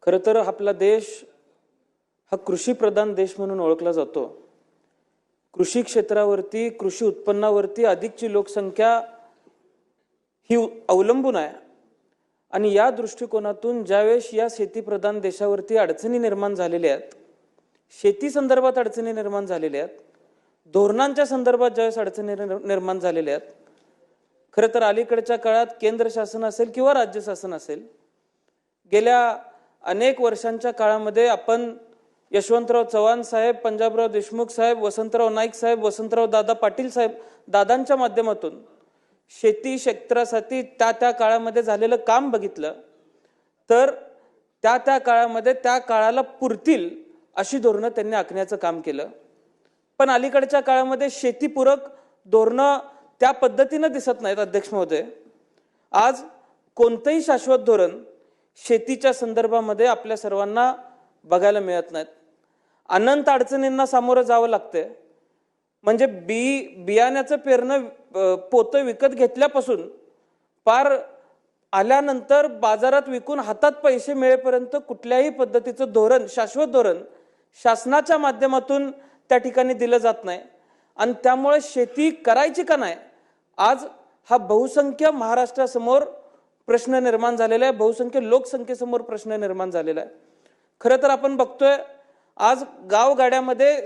खरं तर आपला देश हा कृषी प्रधान देश म्हणून ओळखला जातो। कृषी क्षेत्रावरती, कृषी उत्पन्नावरती अधिकची लोकसंख्या ही अवलंबून आहे। आणि या दृष्टिकोनातून ज्यावेळेस या शेतीप्रधान देशावरती अडचणी निर्माण झालेल्या आहेत, शेती संदर्भात अडचणी निर्माण झालेल्या आहेत, धोरणांच्या संदर्भात ज्यावेळेस अडचणी निर्माण झालेल्या आहेत, खरं तर अलीकडच्या काळात केंद्र शासन असेल किंवा राज्य शासन असेल, गेल्या अनेक वर्षांच्या काळामध्ये आपण यशवंतराव चव्हाण साहेब, पंजाबराव देशमुख साहेब, वसंतराव नाईक साहेब, वसंतराव दादा पाटील साहेब दादांच्या माध्यमातून शेती क्षेत्रासाठी त्या काळामध्ये झालेलं काम बघितलं तर त्या काळामध्ये त्या काळाला पुरतील अशी धोरणं त्यांनी आखण्याचं काम केलं। पण अलीकडच्या काळामध्ये शेतीपूरक धोरणं त्या पद्धतीनं दिसत नाहीत। अध्यक्ष महोदय, आज कोणतंही शाश्वत धोरण शेतीच्या संदर्भामध्ये आपल्या सर्वांना बघायला मिळत नाहीत। अनंत अडचणींना सामोरं जावं लागतंय। म्हणजे बियाण्याचं पेरणं पोतं विकत घेतल्यापासून पार आल्यानंतर बाजारात विकून हातात पैसे मिळेपर्यंत कुठल्याही पद्धतीचं धोरण, शाश्वत धोरण शासनाच्या माध्यमातून त्या ठिकाणी दिलं जात नाही। आणि त्यामुळे शेती करायची का नाही, आज हा बहुसंख्य महाराष्ट्रासमोर प्रश्न निर्माण झालेला आहे, बहुसंख्य लोकसंख्येसमोर प्रश्न निर्माण झालेला आहे। खरं तर आपण बघतोय आज गावगाड्यामध्ये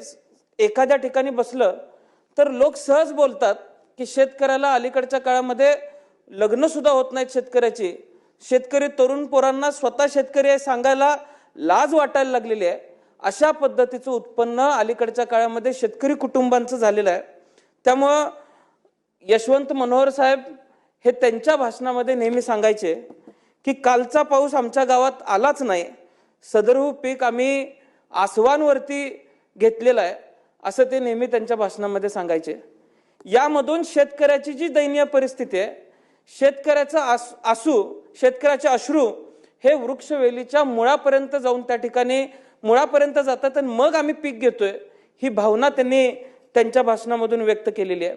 एखाद्या ठिकाणी बसलं तर लोक सहज बोलतात की शेतकऱ्याला अलीकडच्या काळामध्ये लग्न सुद्धा होत नाहीत शेतकऱ्याची। शेतकरी तरुण पोरांना स्वतः शेतकरी आहे सांगायला लाज वाटायला लागलेली आहे। अशा पद्धतीचं उत्पन्न अलीकडच्या काळामध्ये शेतकरी कुटुंबांचं झालेलं आहे। त्यामुळं यशवंत मनोहर साहेब हे त्यांच्या भाषणामध्ये नेहमी सांगायचे की कालचा पाऊस आमच्या गावात आलाच नाही, सदरहू पीक आम्ही आसवांवरती घेतलेलं आहे, असं ते नेहमी त्यांच्या भाषणामध्ये सांगायचे। यामधून शेतकऱ्याची जी दयनीय परिस्थिती आहे, शेतकऱ्याचे अश्रू हे वृक्षवेलीच्या मुळापर्यंत जाऊन त्या ठिकाणी मुळापर्यंत जातात आणि मग आम्ही पीक घेतोय, ही भावना त्यांनी त्यांच्या भाषणामधून व्यक्त केलेली आहे।